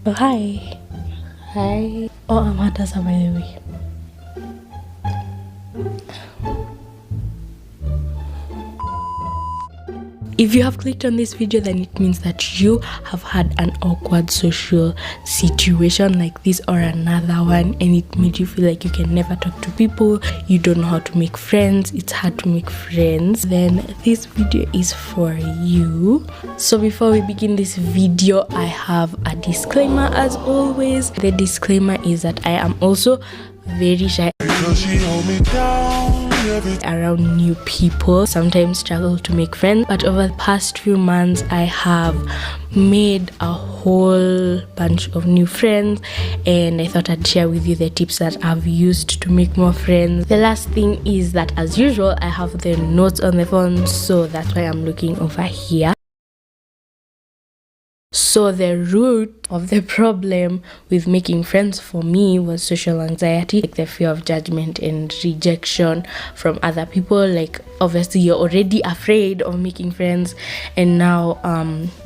Oh, hi. Hi. Oh, I'm Hadasa, by the way. If you have clicked on this video, then it means that you have had an awkward social situation like this or another one, and it made you feel like you can never talk to people, you don't know how to make friends, it's hard to make friends. Then this video is for you. So before we begin this video, I have a disclaimer as always. The disclaimer is that I am also very shy around new people, sometimes struggle to make friends, but over the past few months I have made a whole bunch of new friends, and I thought I'd share with you the tips that I've used to make more friends. The last thing is that, as usual, I have the notes on the phone, so that's why I'm looking over here. So the root of the problem with making friends for me was social anxiety, like the fear of judgment and rejection from other people. Like, obviously you're already afraid of making friends, and now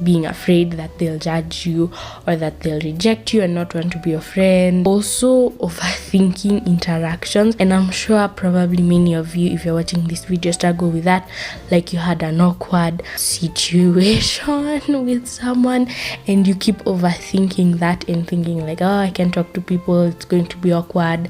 being afraid that they'll judge you or that they'll reject you and not want to be your friend. Also overthinking interactions, and I'm sure probably many of you, if you're watching this video, struggle with that. Like, you had an awkward situation with someone and you keep overthinking that and thinking like, oh, I can't talk to people, it's going to be awkward,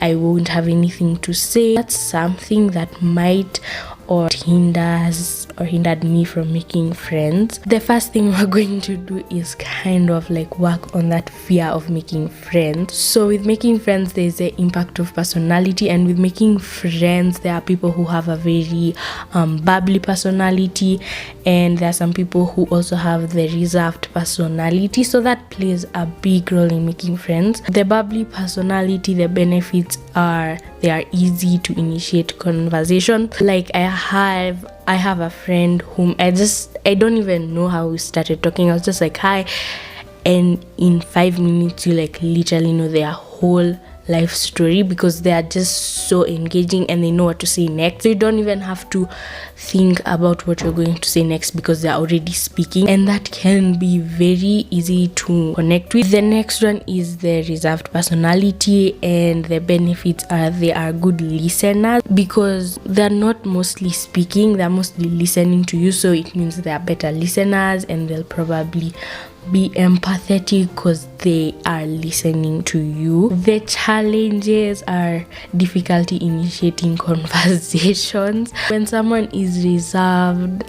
I won't have anything to say. That's something that might or hindered me from making friends. The first thing we're going to do is kind of like work on that fear of making friends. So with making friends, there's the impact of personality, and with making friends, there are people who have a very bubbly personality, and there are some people who also have the reserved personality, so that plays a big role in making friends. The bubbly personality, the benefits are they are easy to initiate conversation. Like, I have a friend whom I don't even know how we started talking. I was just like, hi, and in 5 minutes you like literally know their whole life story, because they are just so engaging and they know what to say next. So you don't even have to think about what you're going to say next, because they're already speaking, and that can be very easy to connect with. The next one is the reserved personality, and the benefits are they are good listeners, because they're not mostly speaking, they're mostly listening to you. So it means they are better listeners, and they'll probably be empathetic because they are listening to you. The challenges are difficulty initiating conversations. When someone is reserved,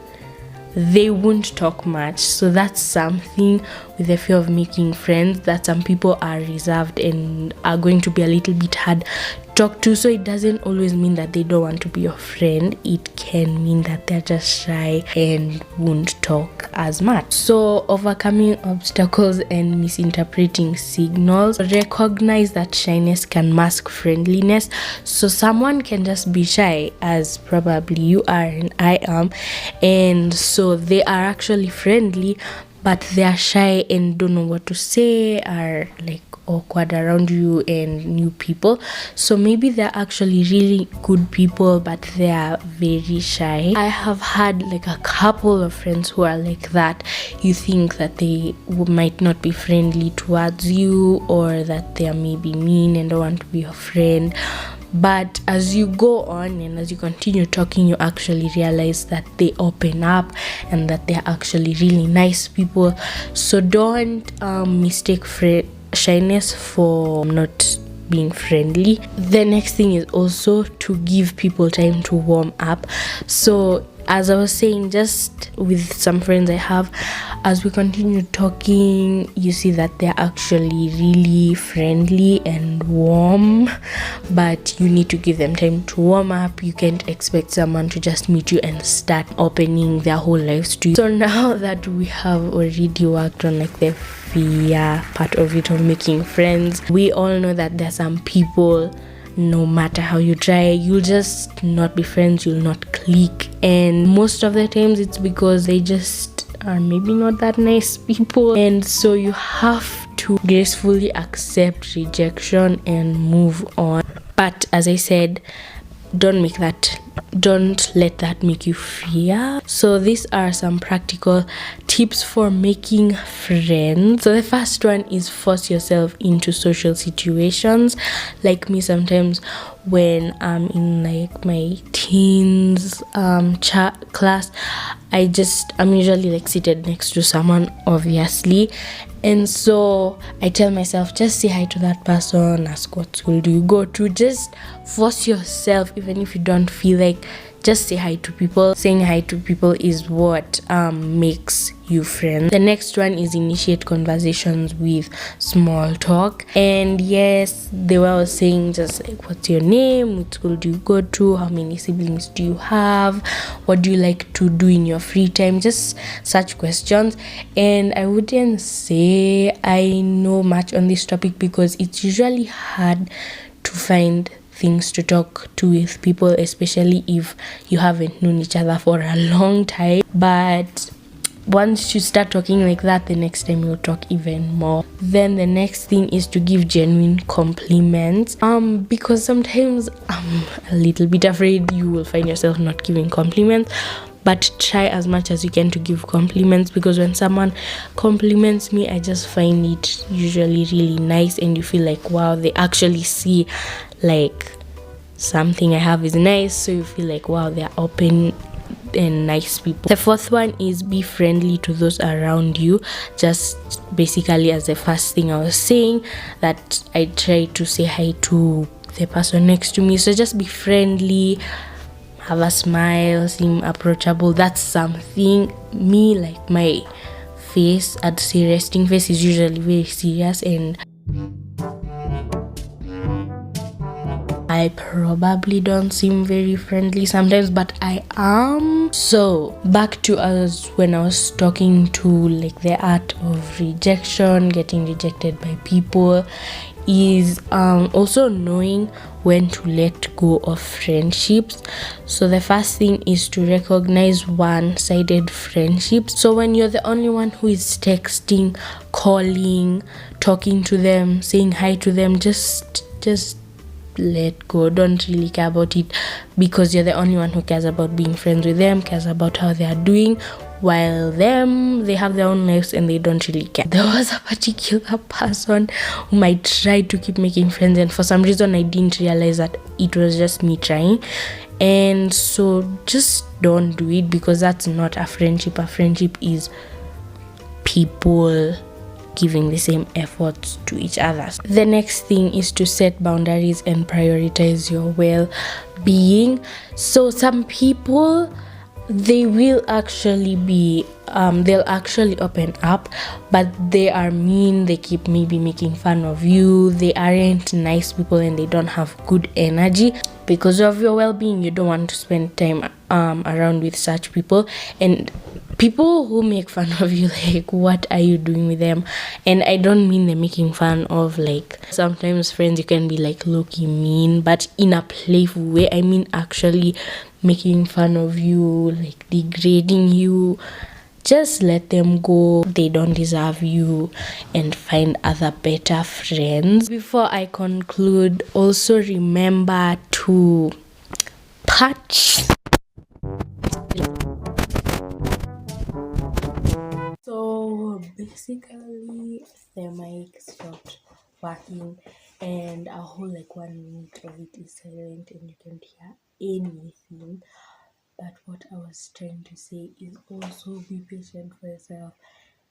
they won't talk much. So that's something with the fear of making friends, that some people are reserved and are going to be a little bit hard to talk to. So it doesn't always mean that they don't want to be your friend. It can mean that they're just shy and won't talk as much. So overcoming obstacles and misinterpreting signals. Recognize that shyness can mask friendliness. So someone can just be shy, as probably you are and I am, and so they are actually friendly, but they are shy and don't know what to say, are like awkward around you and new people. So maybe they're actually really good people, but they are very shy. I have had like a couple of friends who are like that. You think that they might not be friendly towards you, or that they are maybe mean and don't want to be your friend. But as you go on and as you continue talking, you actually realize that they open up and that they're actually really nice people. So don't mistake shyness for not being friendly. The next thing is also to give people time to warm up. So as I was saying, just with some friends I have, as we continue talking, you see that they're actually really friendly and warm, but you need to give them time to warm up. You can't expect someone to just meet you and start opening their whole lives to you. So now that we have already worked on like the fear part of it, of making friends, we all know that there's some people, no matter how you try, you'll just not be friends, you'll not click, and most of the times it's because they just are maybe not that nice people. And so you have to gracefully accept rejection and move on. But as I said, don't make that don't let that make you fear. So these are some practical tips for making friends. So the first one is force yourself into social situations. Like me, sometimes when I'm in like my teens class, I'm usually like seated next to someone, obviously, and so I tell myself, just say hi to that person, ask what school do you go to, just force yourself, even if you don't feel like, just say hi to people. Saying hi to people is what makes you friends. The next one is initiate conversations with small talk. And yes, they were saying just like, what's your name, what school do you go to, how many siblings do you have, what do you like to do in your free time, just such questions. And I wouldn't say I know much on this topic because it's usually hard to find things to talk to with people, especially if you haven't known each other for a long time. But once you start talking like that, the next time you'll talk even more. Then the next thing is to give genuine compliments, because sometimes I'm a little bit afraid you will find yourself not giving compliments, but try as much as you can to give compliments, because when someone compliments me, I just find it usually really nice, and you feel like, wow, they actually see like something I have is nice, so you feel like, wow, they're open and nice people. The fourth one is be friendly to those around you. Just basically, as the first thing I was saying, that I try to say hi to the person next to me, so just be friendly, have a smile, seem approachable. That's something me, like my face, I'd say resting face is usually very serious, and I probably don't seem very friendly sometimes, but I am. So back to us when I was talking to like the art of rejection, getting rejected by people, is also knowing when to let go of friendships. So the first thing is to recognize one-sided friendships. So when you're the only one who is texting, calling, talking to them, saying hi to them, just let go. Don't really care about it, because you're the only one who cares about being friends with them, cares about how they are doing, while they have their own lives and they don't really care. There was a particular person whom I tried to keep making friends, and for some reason I didn't realize that it was just me trying. And so just don't do it, because that's not a friendship. A friendship is people giving the same efforts to each other. The next thing is to set boundaries and prioritize your well-being. So some people, they will actually be they'll actually open up, but they are mean, they keep maybe making fun of you, they aren't nice people, and they don't have good energy. Because of your well-being, you don't want to spend time around with such people. And people who make fun of you, like, what are you doing with them? And I don't mean they're making fun of, like, sometimes friends you can be like low-key mean, but in a playful way. I mean actually making fun of you, like degrading you. Just let them go. They don't deserve you, and find other better friends. Before I conclude, also remember to patch. So basically, the mic stopped working, and a whole like 1 minute of it is silent, and you can't hear anything. But what I was trying to say is also be patient for yourself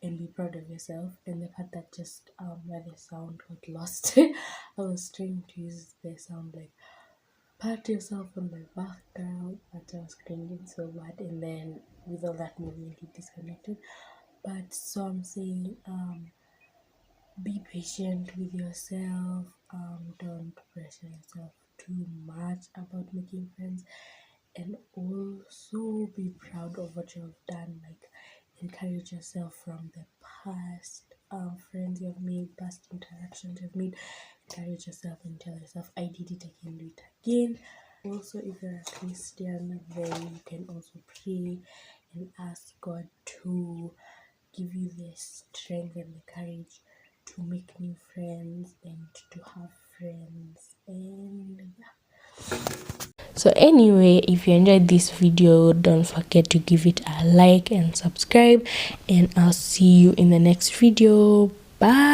and be proud of yourself. And the part that just where the sound got lost, I was trying to use the sound like pat yourself on the back, girl, but I was cringing so bad, and then with all that movement it disconnected. But so I'm saying be patient with yourself, don't pressure yourself too much about making friends, and also be proud of what you have done. Like, encourage yourself from the past friends you've made, past interactions you've made. Encourage yourself and tell yourself, I did it, I can do it again. Also, if you're a Christian, then you can also pray and ask God to give you the strength and the courage to make new friends and to have friends. And yeah. So anyway, if you enjoyed this video, don't forget to give it a like and subscribe, and I'll see you in the next video. Bye.